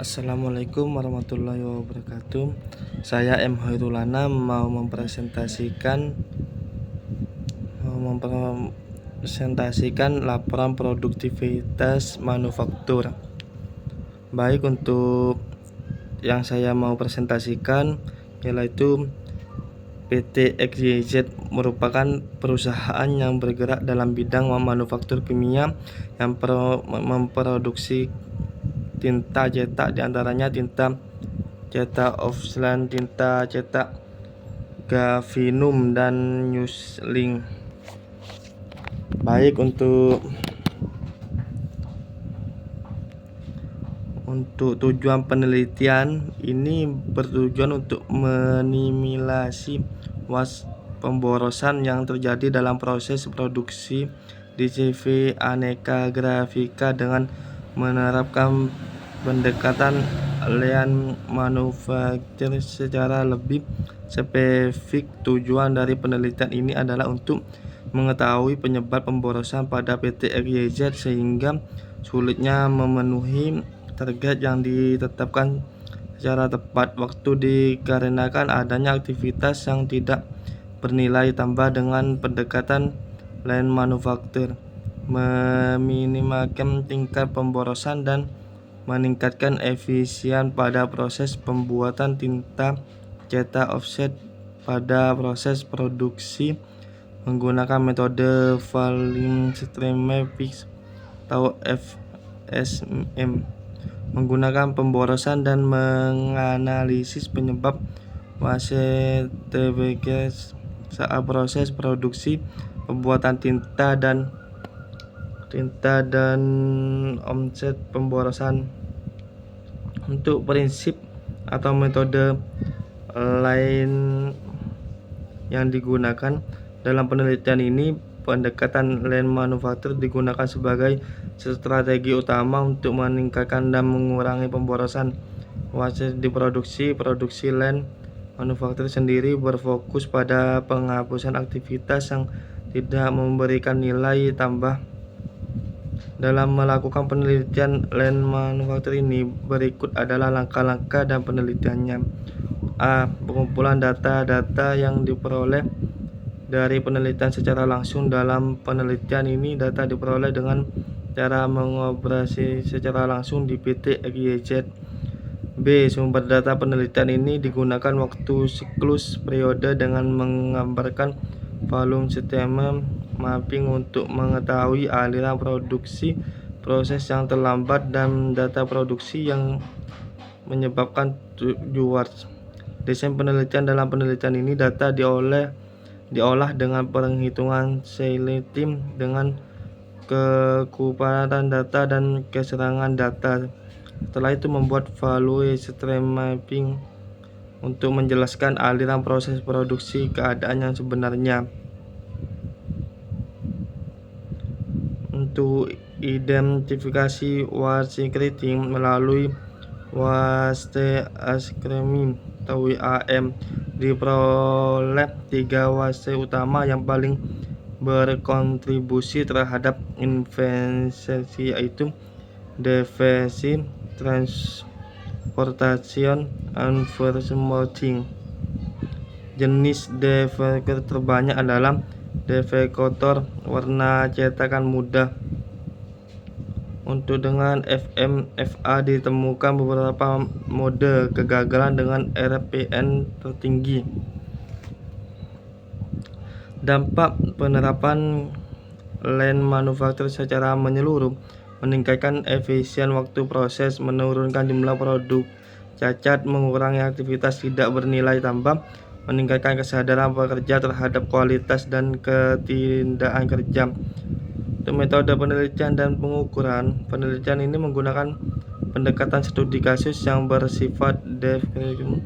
Assalamualaikum warahmatullahi wabarakatuh. Saya M. Hoirulana mempresentasikan laporan produktivitas manufaktur. Baik, untuk yang saya mau presentasikan yaitu PT XYZ merupakan perusahaan yang bergerak dalam bidang manufaktur kimia yang memproduksi tinta cetak, diantaranya tinta cetak offline, tinta cetak Gavinum dan Newsling. Baik, untuk tujuan penelitian ini bertujuan untuk minimalisasi pemborosan yang terjadi dalam proses produksi di CV aneka grafika dengan menerapkan pendekatan lean manufacturing secara lebih spesifik. Tujuan dari penelitian ini adalah untuk mengetahui penyebab pemborosan pada PT XYZ sehingga sulitnya memenuhi target yang ditetapkan secara tepat waktu dikarenakan adanya aktivitas yang tidak bernilai tambah. Dengan pendekatan lean manufacturing meminimalkan tingkat pemborosan dan meningkatkan efisien pada proses pembuatan tinta cetak offset. Pada proses produksi menggunakan metode volume stream mapping atau FSM, menggunakan pemborosan dan menganalisis penyebab TBK saat proses produksi pembuatan tinta dan omset pemborosan. Untuk prinsip atau metode lain yang digunakan dalam penelitian ini, pendekatan lean manufacturing digunakan sebagai strategi utama untuk meningkatkan dan mengurangi pemborosan di produksi. Produksi lean manufacturing sendiri berfokus pada penghapusan aktivitas yang tidak memberikan nilai tambah. Dalam melakukan penelitian lean manufacturing ini, berikut adalah langkah-langkah dan penelitiannya. A. Pengumpulan data yang diperoleh dari penelitian secara langsung. Dalam penelitian ini, data diperoleh dengan cara mengoperasi secara langsung di PT XYZ. B. Sumber data penelitian ini digunakan waktu siklus periode dengan menggambarkan volume stream mapping untuk mengetahui aliran produksi, proses yang terlambat, dan data produksi yang menyebabkan tujuan. Desain penelitian. Dalam penelitian ini, data diolah dengan perhitungan seletim dengan kekuatan data dan keserangan data. Setelah itu membuat value stream mapping untuk menjelaskan aliran proses produksi, keadaan yang sebenarnya. Untuk identifikasi waste criteria melalui waste screening atau WAM, diperoleh 3 waste utama yang paling berkontribusi terhadap investasi, yaitu defeksi, transportation, and enforcement. Jenis defektor terbanyak adalah defektor warna cetakan mudah. Untuk dengan FMFA ditemukan beberapa mode kegagalan dengan RPN tertinggi. Dampak penerapan lean manufacturing secara menyeluruh: meningkatkan efisien waktu proses, menurunkan jumlah produk cacat, mengurangi aktivitas tidak bernilai tambah, meningkatkan kesadaran pekerja terhadap kualitas dan ketidakkan kerja. Untuk metode penelitian dan pengukuran, penelitian ini menggunakan pendekatan studi kasus yang bersifat deskriptif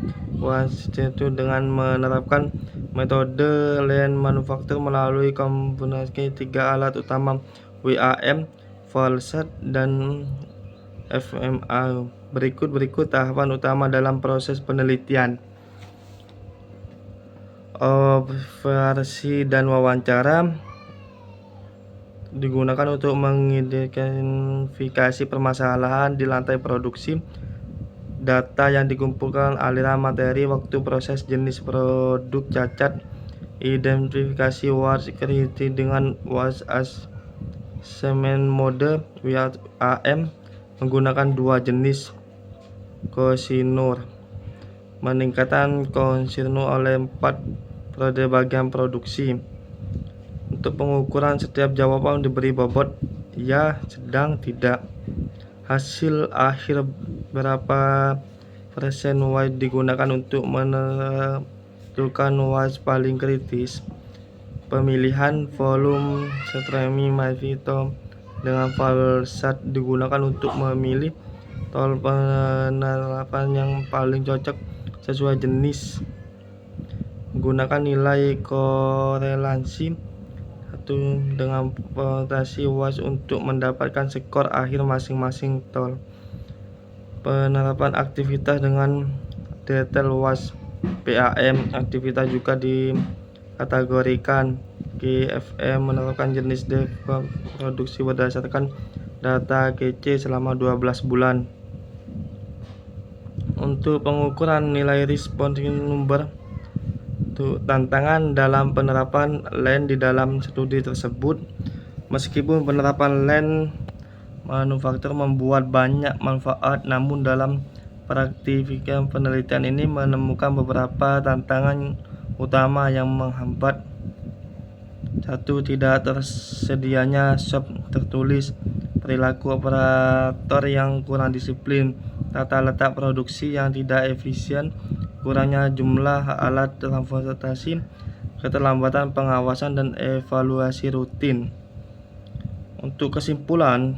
dengan menerapkan metode lean manufacturing melalui kombinasi 3 alat utama, WAM, Volsat, dan FMA. Berikut tahapan utama dalam proses penelitian. Observasi dan wawancara digunakan untuk mengidentifikasi permasalahan di lantai produksi, data yang dikumpulkan, aliran materi, waktu proses, jenis produk, cacat, identifikasi WAS security dengan WAS assessment mode WAM menggunakan dua jenis Kosinur, meningkatkan Kosinur oleh 4 periode bagian produksi. Untuk pengukuran setiap jawaban diberi bobot ya, sedang, tidak. Hasil akhir berapa persen WAS digunakan untuk menentukan WAS paling kritis. Pemilihan volume streaming Mavito dengan Valsat digunakan untuk memilih tol penerapan yang paling cocok sesuai jenis. Gunakan nilai korelasi 1 dengan potasi WAS untuk mendapatkan skor akhir masing-masing tol. Penerapan aktivitas dengan detail WAS PAM. Aktivitas juga dikategorikan. GFM menerapkan jenis produksi berdasarkan data KC selama 12 bulan. Untuk pengukuran nilai respons number, tantangan dalam penerapan LAN di dalam studi tersebut. Meskipun penerapan LAN manufaktur membuat banyak manfaat, namun dalam praktik penelitian ini menemukan beberapa tantangan utama yang menghambat. 1. Tidak tersedianya SOP tertulis, perilaku operator yang kurang disiplin, tata letak produksi yang tidak efisien, kurangnya jumlah alat transportasi, keterlambatan pengawasan dan evaluasi rutin. Untuk kesimpulan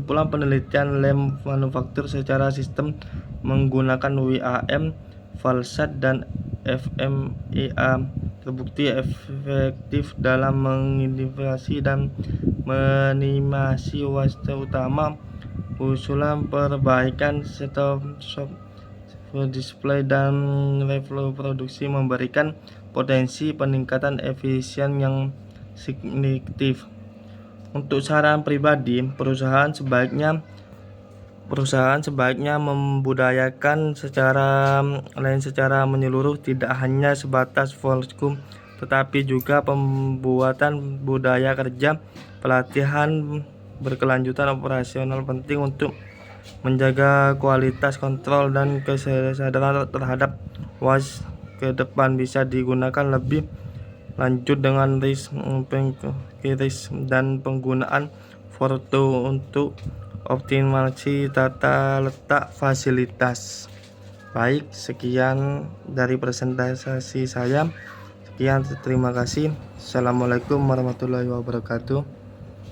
penelitian lem manufaktur secara sistem menggunakan WAM, Valsat, dan FMEA terbukti efektif dalam mengidentifikasi dan minimasi WAS terutama. Usulan perbaikan stop display dan reflow produksi memberikan potensi peningkatan efisien yang signifikan. Untuk saran pribadi, perusahaan sebaiknya membudayakan LAN secara menyeluruh, tidak hanya sebatas fokusku, tetapi juga pembuatan budaya kerja, pelatihan berkelanjutan operasional penting untuk menjaga kualitas kontrol dan kesadaran terhadap WAS ke depan bisa digunakan lebih lanjut dengan risk dan penggunaan foto untuk optimalisasi tata letak fasilitas. Baik, sekian dari presentasi saya. Sekian, terima kasih. Assalamualaikum warahmatullahi wabarakatuh.